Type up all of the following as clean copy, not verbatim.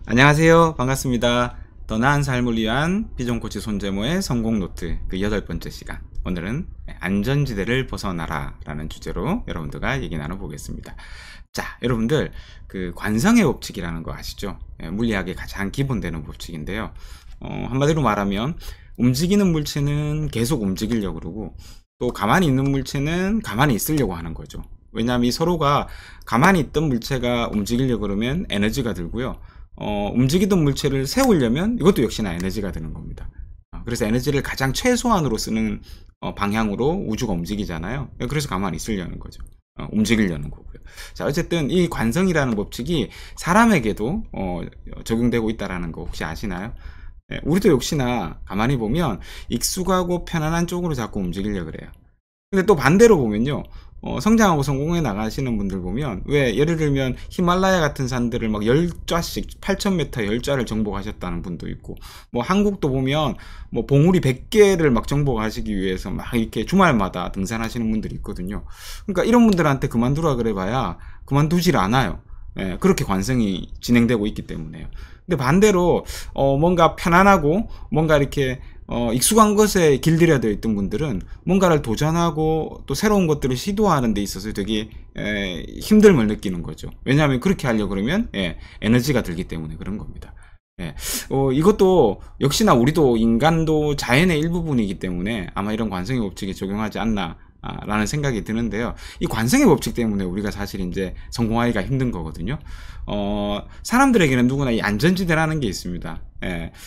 안녕하세요. 반갑습니다. 더 나은 삶을 위한 비전코치 손재모의 성공노트 그 8번째 시간. 오늘은 안전지대를 벗어나라 라는 주제로 여러분들과 얘기 나눠보겠습니다. 자, 여러분들 그 관성의 법칙이라는 거 아시죠? 물리학의 가장 기본되는 법칙인데요. 한마디로 말하면 움직이는 물체는 계속 움직이려고 그러고 또 가만히 있는 물체는 가만히 있으려고 하는 거죠. 왜냐하면 이 서로가 가만히 있던 물체가 움직이려고 그러면 에너지가 들고요. 움직이던 물체를 세우려면 이것도 역시나 에너지가 드는 겁니다. 그래서 에너지를 가장 최소한으로 쓰는 방향으로 우주가 움직이잖아요. 그래서 가만히 있으려는 거죠. 움직이려는 거고요. 자, 어쨌든 이 관성이라는 법칙이 사람에게도 적용되고 있다는 거 혹시 아시나요? 우리도 역시나 가만히 보면 익숙하고 편안한 쪽으로 자꾸 움직이려고 그래요. 근데 또 반대로 보면요. 성장하고 성공해 나가시는 분들 보면 왜 예를 들면 히말라야 같은 산들을 막 10좌씩 8,000m 10좌를 정복하셨다는 분도 있고 뭐 한국도 보면 뭐 봉우리 100개를 막 정복하시기 위해서 막 이렇게 주말마다 등산하시는 분들이 있거든요. 그러니까 이런 분들한테 그만두라 그래 봐야 그만두질 않아요. 그렇게 관성이 진행되고 있기 때문에요. 근데 반대로 뭔가 편안하고 뭔가 이렇게 익숙한 것에 길들여져 있던 분들은 뭔가를 도전하고 또 새로운 것들을 시도하는 데 있어서 되게 힘듦을 느끼는 거죠. 왜냐하면 그렇게 하려고 그러면 에너지가 들기 때문에 그런 겁니다. 이것도 역시나 우리도 인간도 자연의 일부분이기 때문에 아마 이런 관성의 법칙에 적용하지 않나 라는 생각이 드는데요. 이 관성의 법칙 때문에 우리가 사실 이제 성공하기가 힘든 거거든요. 사람들에게는 누구나 이 안전지대라는 게 있습니다.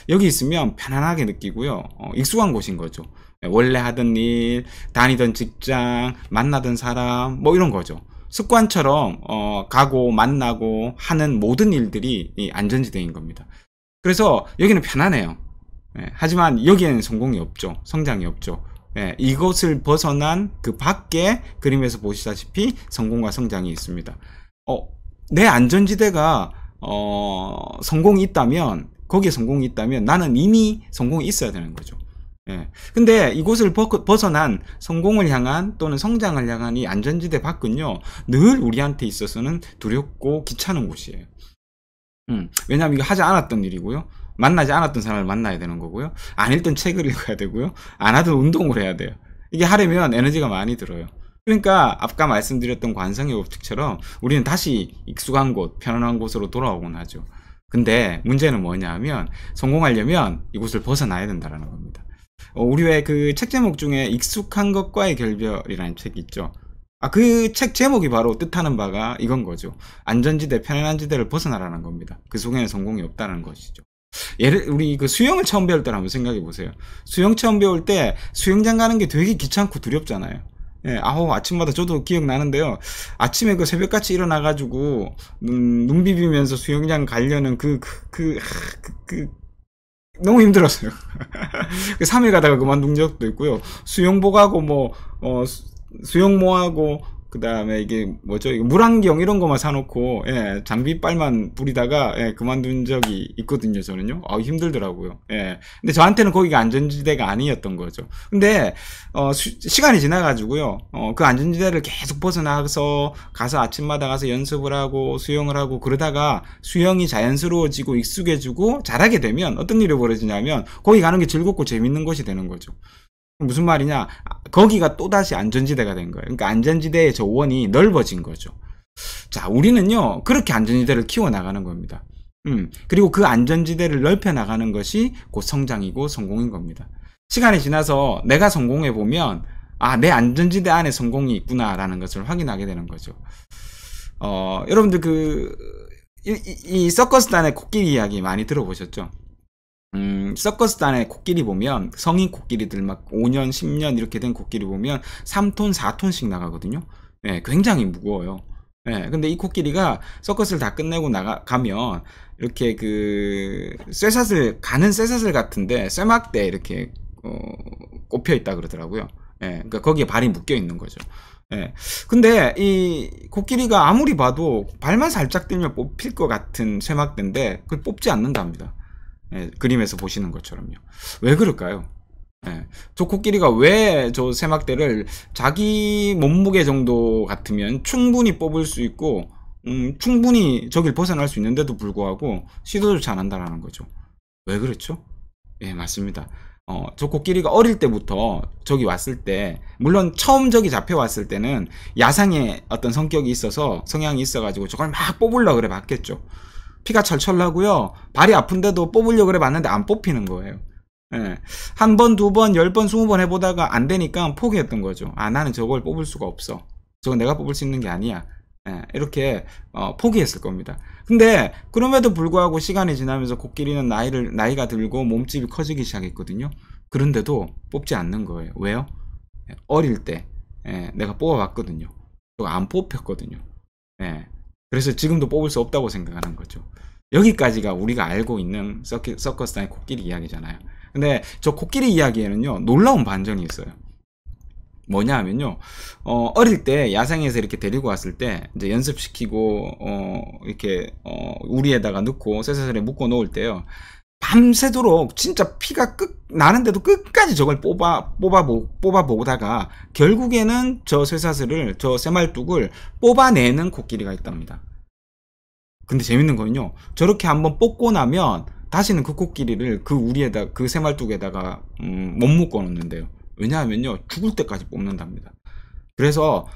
여기 있으면 편안하게 느끼고요. 익숙한 곳인 거죠. 원래 하던 일, 다니던 직장, 만나던 사람, 뭐 이런 거죠. 습관처럼 가고 만나고 하는 모든 일들이 이 안전지대인 겁니다. 그래서 여기는 편안해요. 하지만 여기에는 성공이 없죠. 성장이 없죠. 이것을 벗어난 그 밖에 그림에서 보시다시피 성공과 성장이 있습니다. 내 안전지대가 성공이 있다면 거기에 성공이 있다면 나는 이미 성공이 있어야 되는 거죠. 근데 이곳을 벗어난 성공을 향한 또는 성장을 향한 이 안전지대 밖은요 늘 우리한테 있어서는 두렵고 귀찮은 곳이에요. 왜냐하면 이거 하지 않았던 일이고요. 만나지 않았던 사람을 만나야 되는 거고요. 안 읽던 책을 읽어야 되고요. 안 하던 운동을 해야 돼요. 이게 하려면 에너지가 많이 들어요. 그러니까 아까 말씀드렸던 관성의 법칙처럼 우리는 다시 익숙한 곳, 편안한 곳으로 돌아오곤 하죠. 근데 문제는 뭐냐면 성공하려면 이곳을 벗어나야 된다는 겁니다. 우리 왜 그 책 제목 중에 익숙한 것과의 결별이라는 책이 있죠. 그 책 제목이 바로 뜻하는 바가 이건 거죠. 안전지대, 편안한 지대를 벗어나라는 겁니다. 그 속에는 성공이 없다는 것이죠. 우리 그 수영을 처음 배울 때를 한번 생각해 보세요. 수영 처음 배울 때 수영장 가는 게 되게 귀찮고 두렵잖아요. 아침마다 저도 기억나는데요. 아침에 그 새벽같이 일어나가지고, 눈 비비면서 수영장 가려는 너무 힘들었어요. 3일 가다가 그만둔 적도 있고요. 수영복하고 수영모하고 그 다음에 이게 뭐죠? 물안경 이런 거만 사놓고 장비빨만 부리다가 그만둔 적이 있거든요. 저는요. 힘들더라고요. 근데 저한테는 거기가 안전지대가 아니었던 거죠. 근데 시간이 지나가지고요. 그 안전지대를 계속 벗어나서 가서 아침마다 가서 연습을 하고 수영을 하고 그러다가 수영이 자연스러워지고 익숙해지고 잘하게 되면 어떤 일이 벌어지냐면 거기 가는 게 즐겁고 재밌는 것이 되는 거죠. 무슨 말이냐? 거기가 또다시 안전지대가 된 거예요. 그러니까 안전지대의 저원이 넓어진 거죠. 자, 우리는요, 그렇게 안전지대를 키워나가는 겁니다. 그리고 그 안전지대를 넓혀나가는 것이 곧 성장이고 성공인 겁니다. 시간이 지나서 내가 성공해보면, 내 안전지대 안에 성공이 있구나라는 것을 확인하게 되는 거죠. 여러분들 이 서커스단의 코끼리 이야기 많이 들어보셨죠? 서커스단의 코끼리 보면 성인 코끼리들 막 5년 10년 이렇게 된 코끼리 보면 3톤 4톤씩 나가거든요. 굉장히 무거워요. 근데 이 코끼리가 서커스를 다 끝내고 가면 이렇게 가는 쇠사슬 같은데 쇠막대 이렇게 꼽혀 있다 그러더라고요. 그러니까 거기에 발이 묶여 있는 거죠. 근데 이 코끼리가 아무리 봐도 발만 살짝 들면 뽑힐 것 같은 쇠막대인데 그걸 뽑지 않는답니다. 그림에서 보시는 것처럼요. 왜 그럴까요? 저 코끼리가 왜 저 세막대를 자기 몸무게 정도 같으면 충분히 뽑을 수 있고 충분히 저길 벗어날 수 있는데도 불구하고 시도조차 안 한다라는 거죠. 왜 그렇죠? 예, 맞습니다. 저 코끼리가 어릴 때부터 저기 왔을 때, 물론 처음 저기 잡혀왔을 때는 야상의 어떤 성격이 있어서, 성향이 있어가지고 저걸 막 뽑으려고 그래 봤겠죠. 피가 철철 나고요. 발이 아픈데도 뽑으려고 그래 봤는데 안 뽑히는 거예요. 예. 한 번, 두 번, 10번, 20번 해보다가 안 되니까 포기했던 거죠. 아, 나는 저걸 뽑을 수가 없어. 저건 내가 뽑을 수 있는 게 아니야. 예, 이렇게 포기했을 겁니다. 근데 그럼에도 불구하고 시간이 지나면서 코끼리는 나이가 들고 몸집이 커지기 시작했거든요. 그런데도 뽑지 않는 거예요. 왜요? 어릴 때 내가 뽑아봤거든요. 안 뽑혔거든요. 예, 그래서 지금도 뽑을 수 없다고 생각하는 거죠. 여기까지가 우리가 알고 있는 서커스단의 코끼리 이야기잖아요. 근데 저 코끼리 이야기에는요, 놀라운 반전이 있어요. 뭐냐 하면요, 어릴 때 야생에서 이렇게 데리고 왔을 때 이제 연습시키고 이렇게 우리에다가 넣고 쇠사슬에 묶어 놓을 때요, 밤새도록 진짜 피가 나는데도 끝까지 저걸 뽑아보다가 결국에는 저 쇠사슬을, 저 쇠말뚝을 뽑아내는 코끼리가 있답니다. 근데 재밌는 거는요, 저렇게 한번 뽑고 나면 다시는 그 코끼리를 그 쇠말뚝에다가 못 묶어 놓는데요. 왜냐하면요, 죽을 때까지 뽑는답니다. 그래서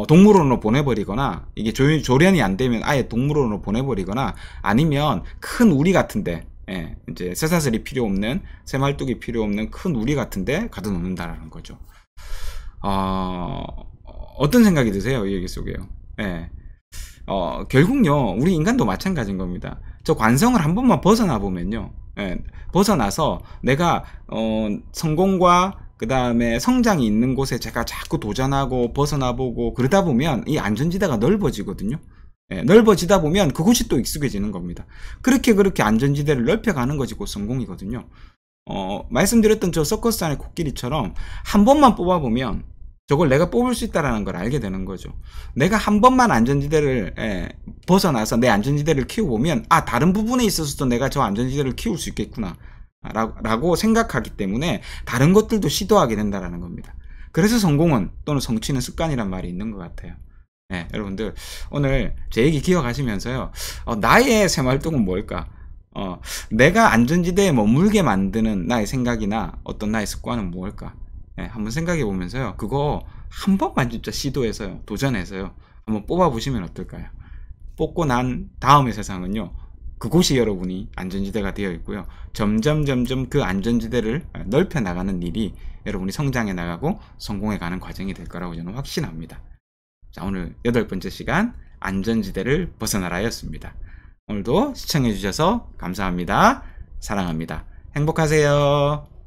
동물원으로 보내버리거나, 이게 조련이 안 되면 아예 동물원으로 보내버리거나, 아니면 큰 우리 같은데, 이제 쇠사슬이 필요 없는, 쇠말뚝이 필요 없는 큰 우리 같은데 가둬 놓는다라는 거죠. 어떤 생각이 드세요, 이 얘기 속에요? 결국요, 우리 인간도 마찬가지인 겁니다. 저 관성을 한 번만 벗어나 보면요, 벗어나서 내가 성공과 그 다음에 성장이 있는 곳에 제가 자꾸 도전하고 벗어나보고 그러다 보면 이 안전지대가 넓어지거든요. 넓어지다 보면 그곳이 또 익숙해지는 겁니다. 그렇게 안전지대를 넓혀가는 것이 곧 성공이거든요. 말씀드렸던 저 서커스 안의 코끼리처럼 한 번만 뽑아보면 저걸 내가 뽑을 수 있다는 걸 알게 되는 거죠. 내가 한 번만 안전지대를 벗어나서 내 안전지대를 키워보면, 아, 다른 부분에 있어서도 내가 저 안전지대를 키울 수 있겠구나 라고 생각하기 때문에 다른 것들도 시도하게 된다는 겁니다. 그래서 성공은, 또는 성취는 습관이란 말이 있는 것 같아요. 여러분들 오늘 제 얘기 기억하시면서요, 나의 새말뚝은 뭘까? 내가 안전지대에 머물게 만드는 나의 생각이나 어떤 나의 습관은 뭘까? 한번 생각해 보면서요, 그거 한 번만 진짜 시도해서요, 도전해서요, 한번 뽑아보시면 어떨까요? 뽑고 난 다음의 세상은요, 그곳이 여러분이 안전지대가 되어 있고요, 점점 그 안전지대를 넓혀 나가는 일이 여러분이 성장해 나가고 성공해 가는 과정이 될 거라고 저는 확신합니다. 자, 오늘 8번째 시간, 안전지대를 벗어나라 였습니다. 오늘도 시청해 주셔서 감사합니다. 사랑합니다. 행복하세요.